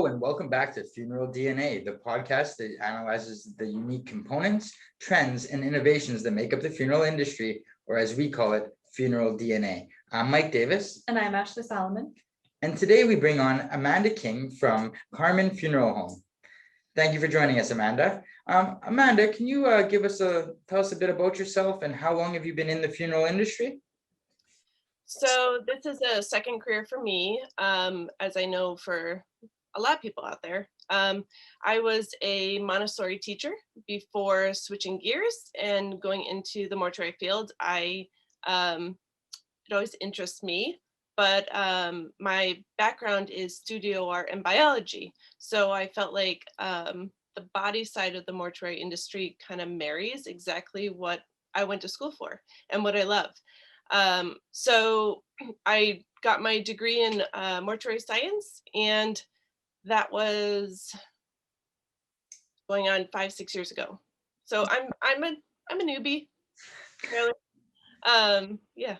and welcome back to Funeral DNA, the podcast that analyzes the unique components, trends, and innovations that make up the funeral industry, or as we call it, Funeral DNA. I'm Mike Davis. And I'm Ashley Solomon. And today we bring on Amanda King from Carmon Funeral Home. Thank you for joining us, Amanda. Amanda, can you tell us a bit about yourself and how long have you been in the funeral industry? So this is a second career for me, as I know for a lot of people out there. I was a Montessori teacher before switching gears and going into the mortuary field. It always interests me, but my background is studio art and biology. So I felt like the body side of the mortuary industry kind of marries exactly what I went to school for and what I love. So I got my degree in mortuary science, and that was going on 5-6 years ago. So I'm a newbie, really. Yeah.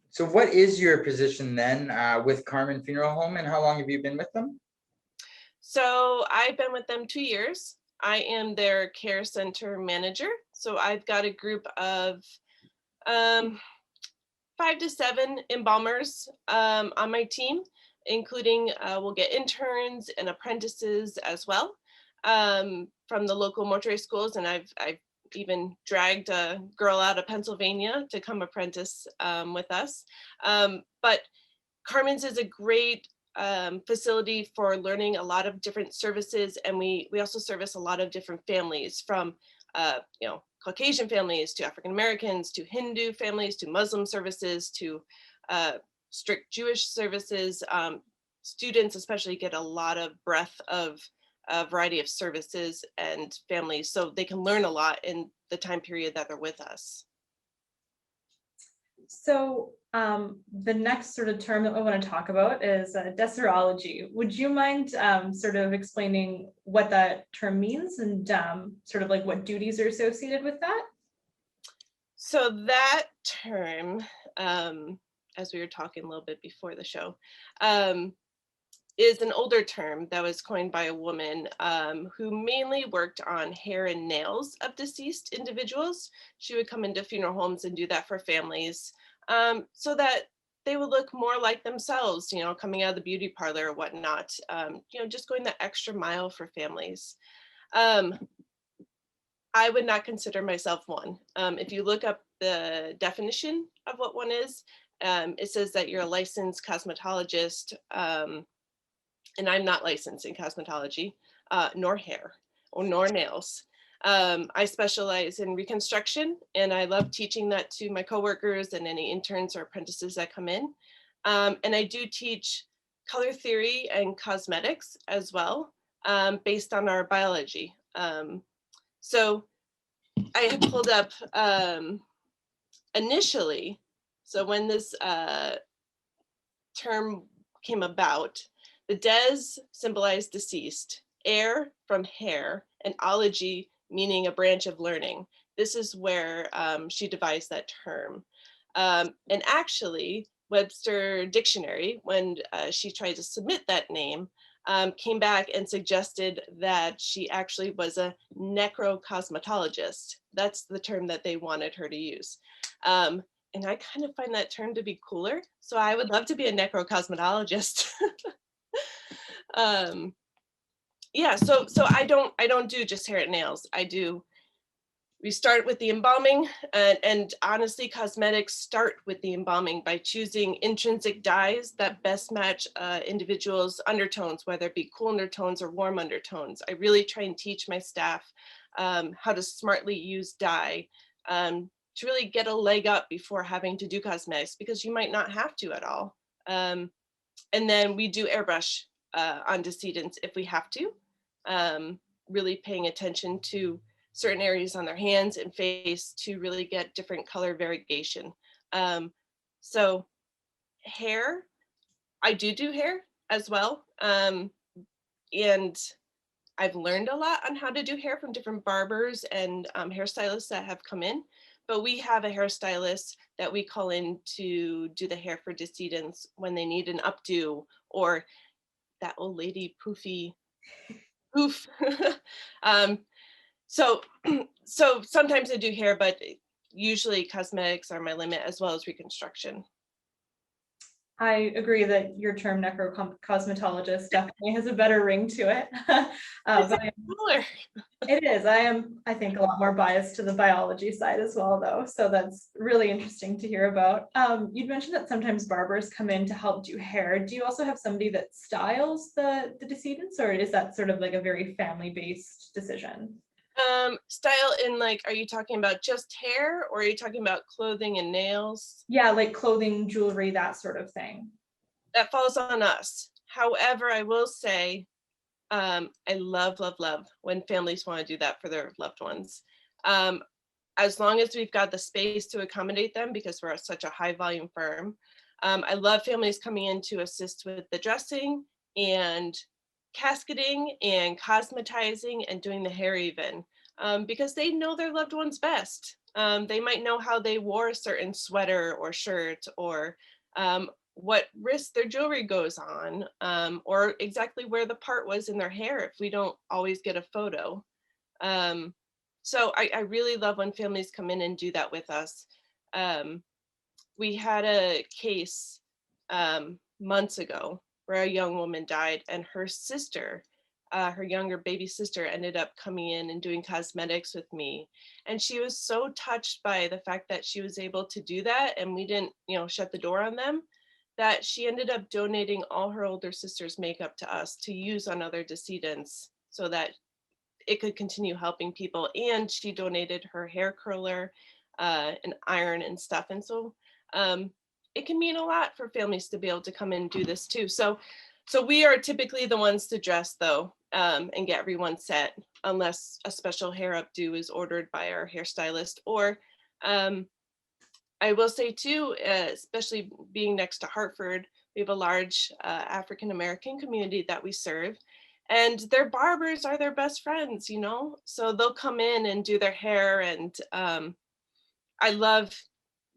So what is your position then with Carmon Funeral Home, and how long have you been with them? So I've been with them 2 years. I am their care center manager. So I've got a group of 5 to 7 embalmers on my team, including we'll get interns and apprentices as well from the local mortuary schools. And I've even dragged a girl out of Pennsylvania to come apprentice with us. But Carmen's is a great facility for learning a lot of different services. And we also service a lot of different families from, Caucasian families to African Americans to Hindu families to Muslim services to strict Jewish services. Students especially get a lot of breadth of a variety of services and families, so they can learn a lot in the time period that they're with us. So the next sort of term that I want to talk about is serology. Would you mind sort of explaining what that term means and sort of like what duties are associated with that? So that term, as we were talking a little bit before the show, is an older term that was coined by a woman who mainly worked on hair and nails of deceased individuals. She would come into funeral homes and do that for families so that they would look more like themselves, coming out of the beauty parlor or whatnot, just going the extra mile for families. I would not consider myself one. If you look up the definition of what one is, it says that you're a licensed cosmetologist, and I'm not licensed in cosmetology, nor hair, nor nails. I specialize in reconstruction, and I love teaching that to my coworkers and any interns or apprentices that come in. And I do teach color theory and cosmetics as well, based on our biology. So I had pulled up initially, so when this term came about, the des symbolized deceased, air from hair, and ology meaning a branch of learning. This is where she devised that term. And actually, Webster Dictionary, when she tried to submit that name, came back and suggested that she actually was a necro-cosmetologist. That's the term that they wanted her to use. And I kind of find that term to be cooler. So I would love to be a necro-cosmetologist. Yeah, so I don't do just hair and nails. We start with the embalming, and honestly, cosmetics start with the embalming by choosing intrinsic dyes that best match individuals' undertones, whether it be cool undertones or warm undertones. I really try and teach my staff how to smartly use dye to really get a leg up before having to do cosmetics, because you might not have to at all. And then we do airbrush on decedents if we have to, really paying attention to certain areas on their hands and face to really get different color variegation. So hair, I do hair as well. And I've learned a lot on how to do hair from different barbers and hairstylists that have come in. But we have a hairstylist that we call in to do the hair for decedents when they need an updo, or that old lady poofy Oof. um, so, so sometimes I do hair, but usually cosmetics are my limit, as well as reconstruction. I agree that your term necro-cosmetologist definitely has a better ring to it. But Cooler. it is. I think, a lot more biased to the biology side as well, though. So that's really interesting to hear about. You'd mentioned that sometimes barbers come in to help do hair. Do you also have somebody that styles the decedents, or is that sort of like a very family-based decision? Style in like, are you talking about just hair, or are you talking about clothing and nails? Yeah, like clothing, jewelry, that sort of thing. That falls on us. However, I will say, I love when families want to do that for their loved ones. Um, as long as we've got the space to accommodate them, because we're such a high volume firm. I love families coming in to assist with the dressing and casketing and cosmetizing and doing the hair even, because they know their loved ones best. They might know how they wore a certain sweater or shirt, or what wrist their jewelry goes on, or exactly where the part was in their hair if we don't always get a photo. So I really love when families come in and do that with us. Um, we had a case months ago where a young woman died, and her sister, her younger baby sister, ended up coming in and doing cosmetics with me. And she was so touched by the fact that she was able to do that, and we didn't, shut the door on them, that she ended up donating all her older sister's makeup to us to use on other decedents so that it could continue helping people. And she donated her hair curler, and iron and stuff. And so it can mean a lot for families to be able to come in and do this too. So we are typically the ones to dress, though, and get everyone set, unless a special hair updo is ordered by our hairstylist. Or I will say too, especially being next to Hartford, we have a large African American community that we serve, and their barbers are their best friends, so they'll come in and do their hair. And I love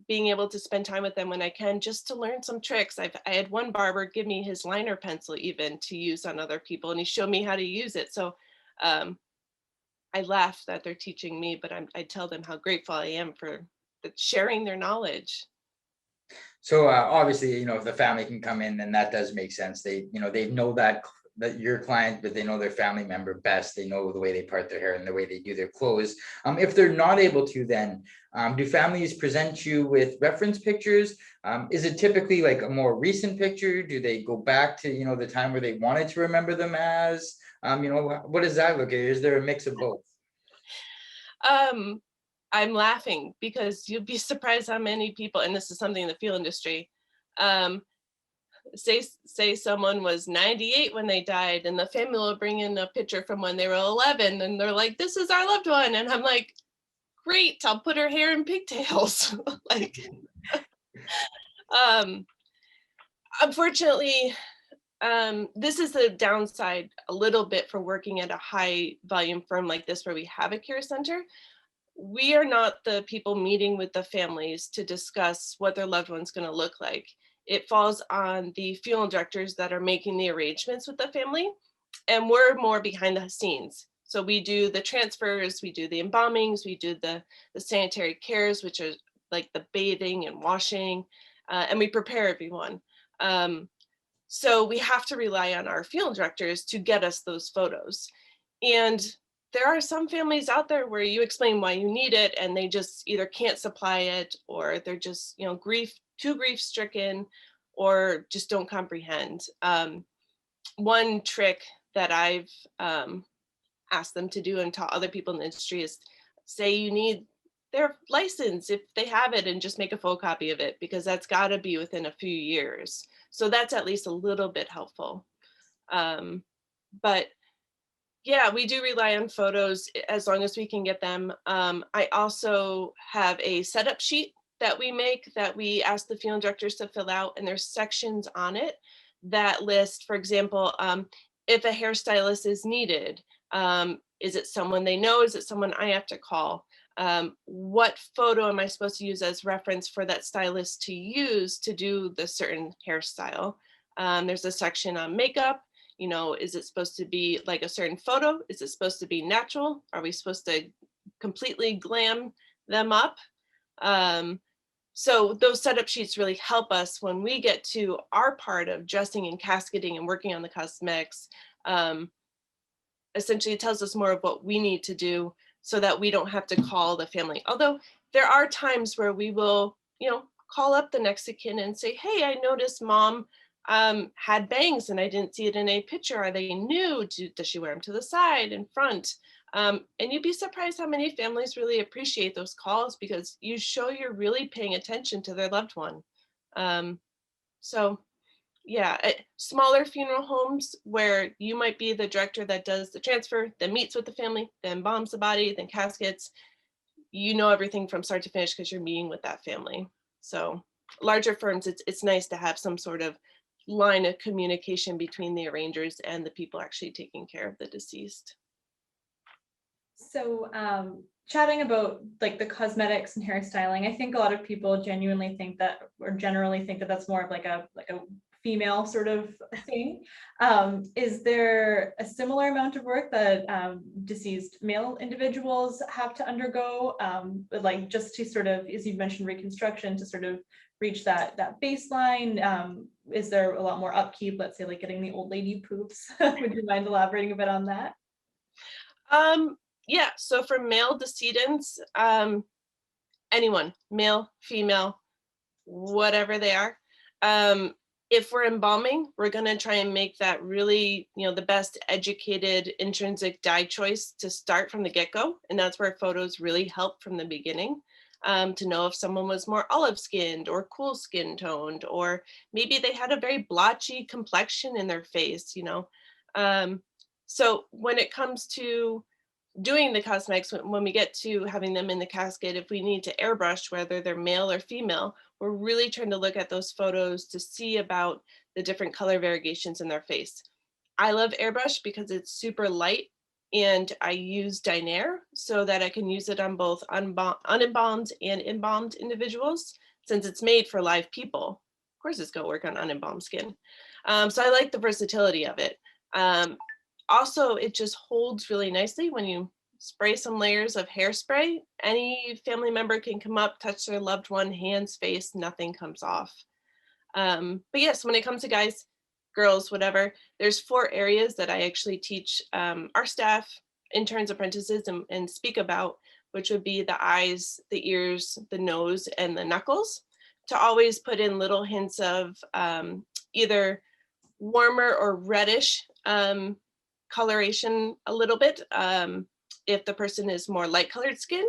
being able to spend time with them when I can, just to learn some tricks. I had one barber give me his liner pencil even to use on other people, and he showed me how to use it. So I laugh that they're teaching me, but I tell them how grateful I am for sharing their knowledge. So obviously, if the family can come in, then that does make sense. They know that your client, but they know their family member best. They know the way they part their hair and the way they do their clothes. If they're not able to, then do families present you with reference pictures? Is it typically like a more recent picture? Do they go back to, the time where they wanted to remember them as? What does that look like? Is there a mix of both? I'm laughing because you'd be surprised how many people, and this is something in the field industry, say someone was 98 when they died, and the family will bring in a picture from when they were 11, and they're like, "This is our loved one," and I'm like, "Great, I'll put her hair in pigtails." Like, unfortunately, this is the downside a little bit for working at a high volume firm like this, where we have a care center. We are not the people meeting with the families to discuss what their loved one's going to look like. It falls on the funeral directors that are making the arrangements with the family, and we're more behind the scenes. So we do the transfers, we do the embalmings, we do the sanitary cares, which are like the bathing and washing, and we prepare everyone. So we have to rely on our funeral directors to get us those photos. And there are some families out there where you explain why you need it, and they just either can't supply it, or they're just, too grief stricken, or just don't comprehend. One trick that I've asked them to do and taught other people in the industry is say you need their license if they have it, and just make a photocopy of it, because that's got to be within a few years. So that's at least a little bit helpful. But yeah, we do rely on photos as long as we can get them. I also have a setup sheet that we make that we ask the funeral directors to fill out, and there's sections on it that list, for example, if a hairstylist is needed, is it someone they know? Is it someone I have to call? What photo am I supposed to use as reference for that stylist to use to do the certain hairstyle? There's a section on makeup. You know, is it supposed to be like a certain photo? Is it supposed to be natural? Are we supposed to completely glam them up? So those setup sheets really help us when we get to our part of dressing and casketing and working on the cosmetics. Essentially, it tells us more of what we need to do so that we don't have to call the family. Although there are times where we will, you know, call up the next of kin and say, hey, I noticed mom had bangs and I didn't see it in a picture. Are they new? Does she wear them to the side and front? And you'd be surprised how many families really appreciate those calls, because you show you're really paying attention to their loved one. So yeah, smaller funeral homes where you might be the director that does the transfer, then meets with the family, then embalms the body, then caskets. You know everything from start to finish because you're meeting with that family. So larger firms, it's nice to have some sort of line of communication between the arrangers and the people actually taking care of the deceased. So chatting about like the cosmetics and hairstyling, I think a lot of people genuinely think that, or generally think that that's more of like a female sort of thing. Is there a similar amount of work that deceased male individuals have to undergo, like just to sort of, as you mentioned, reconstruction to sort of reach that baseline? Is there a lot more upkeep, let's say like getting the old lady poops? Would you mind elaborating a bit on that? Yeah, so for male decedents, anyone, male, female, whatever they are, if we're embalming, we're going to try and make that really, you know, the best educated intrinsic dye choice to start from the get-go. And that's where photos really help from the beginning, to know if someone was more olive skinned or cool skin toned, or maybe they had a very blotchy complexion in their face, you know. So when it comes to doing the cosmetics, when we get to having them in the casket, if we need to airbrush, whether they're male or female, we're really trying to look at those photos to see about the different color variegations in their face. I love airbrush because it's super light, and I use Dynair so that I can use it on both unembalmed and embalmed individuals, since it's made for live people. Of course, it's going to work on unembalmed skin. So I like the versatility of it. Also, it just holds really nicely when you spray some layers of hairspray. Any family member can come up, touch their loved one, hands, face, nothing comes off. But yes, when it comes to guys, girls, whatever, there's 4 areas that I actually teach our staff, interns, apprentices, and speak about, which would be the eyes, the ears, the nose, and the knuckles, to always put in little hints of either warmer or reddish coloration a little bit, if the person is more light colored skin,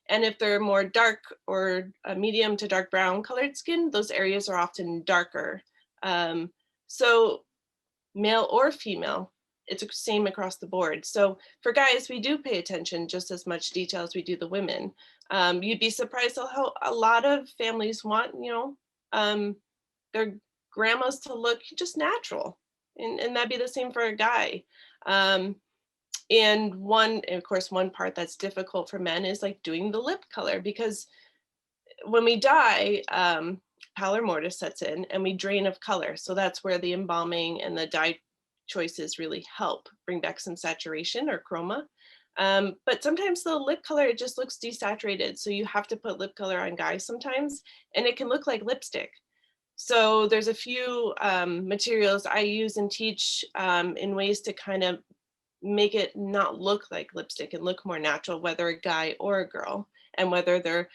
and if they're more dark or medium to dark brown colored skin, those areas are often darker. So male or female, it's the same across the board. So for guys, we do pay attention just as much detail as we do the women. You'd be surprised how a lot of families want, you know, their grandmas to look just natural, and that'd be the same for a guy. And of course, one part that's difficult for men is like doing the lip color, because when we die, pallor mortis sets in and we drain of color. So that's where the embalming and the dye choices really help bring back some saturation or chroma. But sometimes the lip color, it just looks desaturated. So you have to put lip color on guys sometimes, and it can look like lipstick. So there's a few materials I use and teach in ways to kind of make it not look like lipstick and look more natural, whether a guy or a girl, and whether they're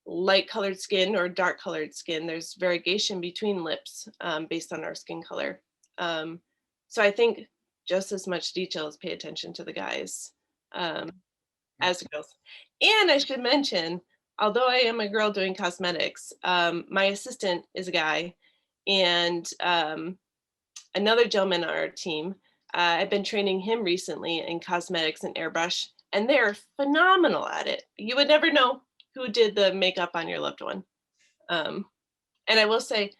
light colored skin or dark colored skin. There's variegation between lips based on our skin color. So I think just as much detail as pay attention to the guys as the girls. And I should mention, although I am a girl doing cosmetics, my assistant is a guy, and another gentleman on our team, I've been training him recently in cosmetics and airbrush, and they're phenomenal at it. You would never know who did the makeup on your loved one. And I will say,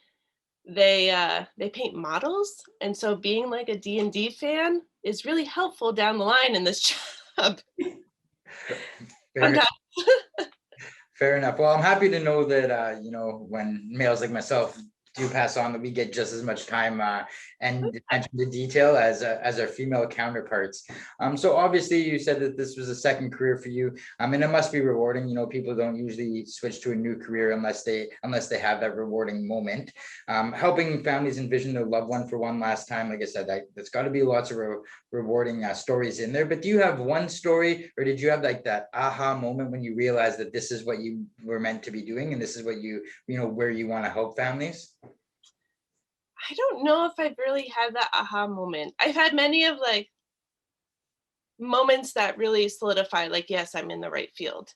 they paint models, and so being like a D&D fan is really helpful down the line in this job. Fair, fair enough. Well, I'm happy to know that, you know, when males like myself do pass on that we get just as much time and attention to detail as our female counterparts. So obviously you said that this was a second career for you, and it must be rewarding. People don't usually switch to a new career unless they have that rewarding moment. Helping families envision their loved one for one last time, like I said, there's got to be lots of rewarding stories in there. But do you have one story, or did you have like that aha moment when you realized that this is what you were meant to be doing, and this is what where you want to help families? I don't know if I've really had that aha moment. I've had many of like moments that really solidify, like, yes, I'm in the right field.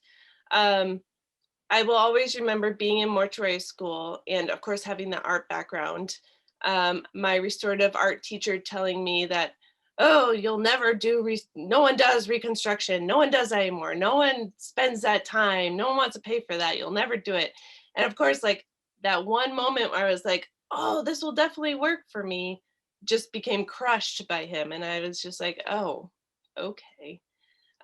I will always remember being in mortuary school and of course having the art background. My restorative art teacher telling me that, oh, you'll never do, no one does reconstruction. No one does that anymore. No one spends that time. No one wants to pay for that. You'll never do it. And of course, like that one moment where I was like, oh, this will definitely work for me, just became crushed by him. And I was just like, oh, okay.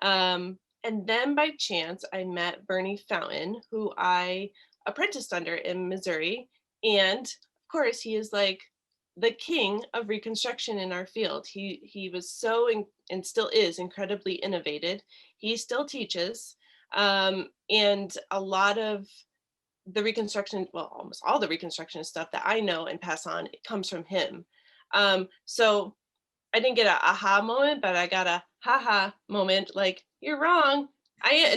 And then by chance, I met Bernie Fountain, who I apprenticed under in Missouri. And of course, he is like the king of reconstruction in our field. He was so and still is incredibly innovative. He still teaches, and a lot of the reconstruction, well, almost all the reconstruction stuff that I know and pass on, it comes from him. So I didn't get a aha moment, but I got a haha moment. Like, you're wrong.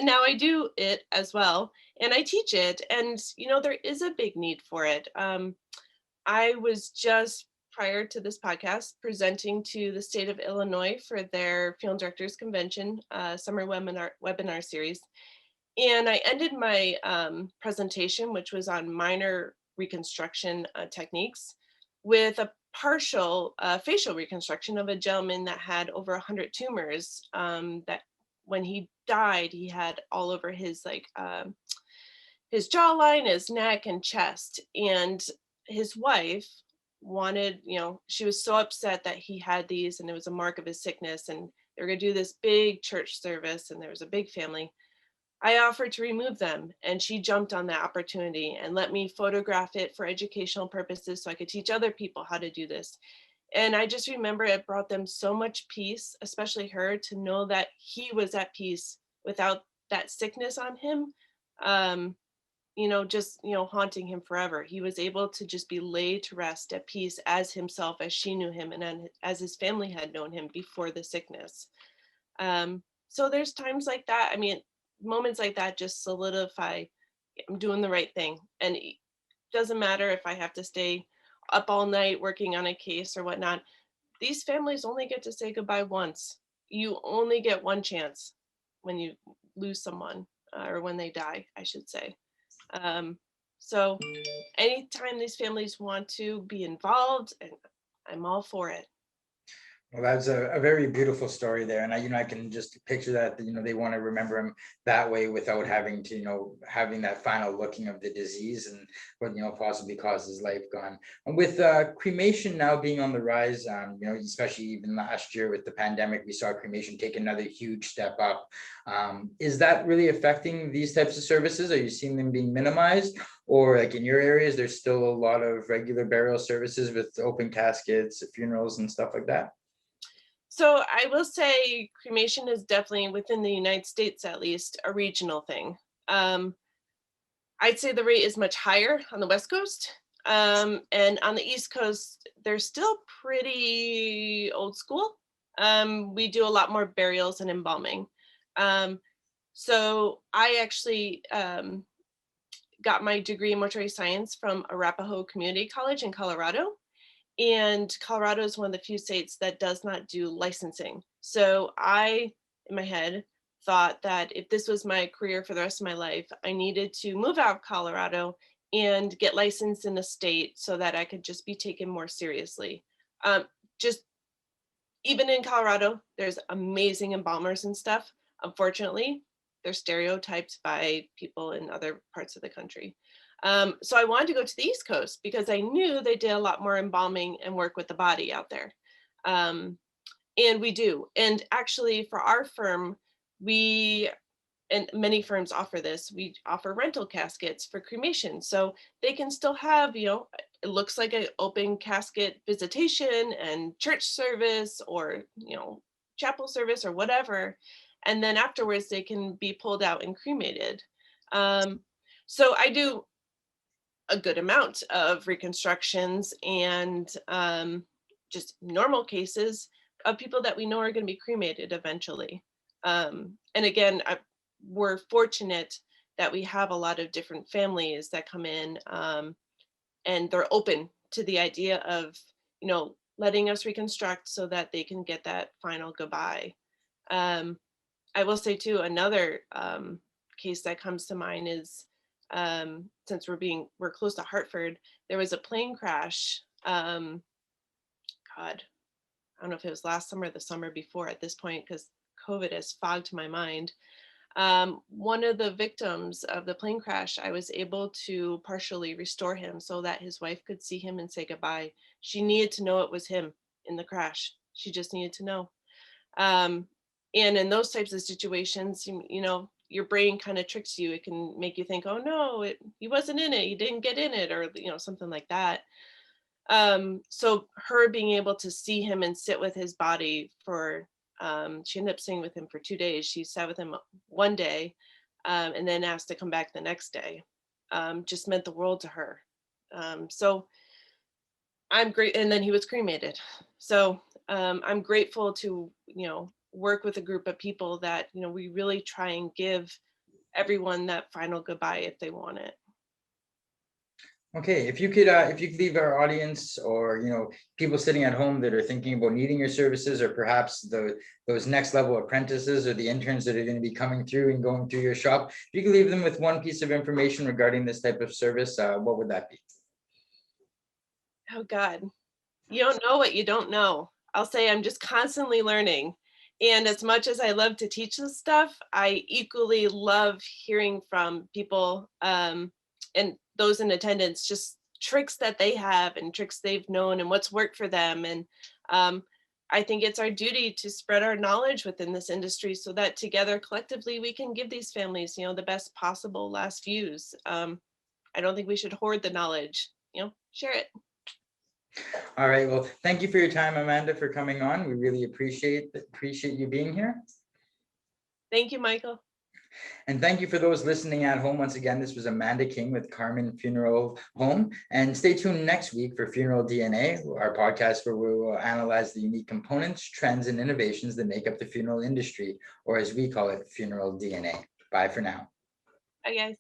Now I do it as well, and I teach it, and there is a big need for it. I was just prior to this podcast presenting to the state of Illinois for their Funeral Directors Convention summer webinar series, and I ended my presentation, which was on minor reconstruction techniques, with a partial facial reconstruction of a gentleman that had over 100 tumors. That when he died, he had all over his his jawline, his neck, and chest. And his wife wanted, she was so upset that he had these, and it was a mark of his sickness. And they were going to do this big church service, and there was a big family. I offered to remove them, and she jumped on that opportunity and let me photograph it for educational purposes so I could teach other people how to do this. And I just remember it brought them so much peace, especially her, to know that he was at peace without that sickness on him, just, haunting him forever. He was able to just be laid to rest at peace as himself, as she knew him, and as his family had known him before the sickness. So there's times like that. I mean, moments like that just solidify I'm doing the right thing. And it doesn't matter if I have to stay up all night working on a case or whatnot. These families only get to say goodbye once. You only get one chance when you lose someone, or when they die, I should say. So anytime these families want to be involved, and I'm all for it. Well, that's a very beautiful story there, and I can just picture that they want to remember him that way without having to having that final looking of the disease and what possibly caused his life gone. And with cremation now being on the rise, especially even last year with the pandemic, we saw cremation take another huge step up. Is that really affecting these types of services? Are you seeing them being minimized, or like in your areas, there's still a lot of regular burial services with open caskets, funerals, and stuff like that? So I will say cremation is definitely, within the United States at least, a regional thing. I'd say the rate is much higher on the West Coast. And on the East Coast, they're still pretty old school. We do a lot more burials and embalming. So I actually got my degree in mortuary science from Arapahoe Community College in Colorado. And Colorado is one of the few states that does not do licensing. So I, in my head, thought that if this was my career for the rest of my life, I needed to move out of Colorado and get licensed in a state so that I could just be taken more seriously. Just even in Colorado, there's amazing embalmers and stuff. Unfortunately, they're stereotyped by people in other parts of the country. So I wanted to go to the East Coast because I knew they did a lot more embalming and work with the body out there. And we do. And actually for our firm, and many firms offer this, we offer rental caskets for cremation. So they can still have, it looks like an open casket visitation and church service, or chapel service or whatever, and then afterwards they can be pulled out and cremated. So I do a good amount of reconstructions and just normal cases of people that we know are going to be cremated eventually. And again, we're fortunate that we have a lot of different families that come in, and they're open to the idea of, letting us reconstruct so that they can get that final goodbye. I will say too, another case that comes to mind is, since we're close to Hartford, there was a plane crash. God, I don't know if it was last summer or the summer before at this point, because COVID has fogged my mind. One of the victims of the plane crash, I was able to partially restore him so that his wife could see him and say goodbye. She needed to know it was him in the crash. She just needed to know. And in those types of situations, your brain kind of tricks you. It can make you think, oh no, he wasn't in it, he didn't get in it, or something like that. So her being able to see him and sit with his body for, she ended up staying with him for 2 days. She sat with him one day, and then asked to come back the next day. Just meant the world to her. So I'm great. And then he was cremated. So I'm grateful to, work with a group of people that, we really try and give everyone that final goodbye if they want it. Okay, if you could leave our audience, or people sitting at home that are thinking about needing your services, or perhaps those next level apprentices or the interns that are going to be coming through and going through your shop, if you could leave them with one piece of information regarding this type of service, what would that be? Oh God, you don't know what you don't know. I'll say I'm just constantly learning. And as much as I love to teach this stuff, I equally love hearing from people, and those in attendance, just tricks that they have and tricks they've known and what's worked for them. And I think it's our duty to spread our knowledge within this industry so that together collectively we can give these families, the best possible last views. I don't think we should hoard the knowledge, share it. All right, well, thank you for your time, Amanda, for coming on. We really appreciate you being here. Thank you, Michael. And thank you for those listening at home. Once again, this was Amanda King with Carmon Funeral Home. And stay tuned next week for Funeral DNA, our podcast where we will analyze the unique components, trends, and innovations that make up the funeral industry, or as we call it, Funeral DNA. Bye for now. Bye, guys.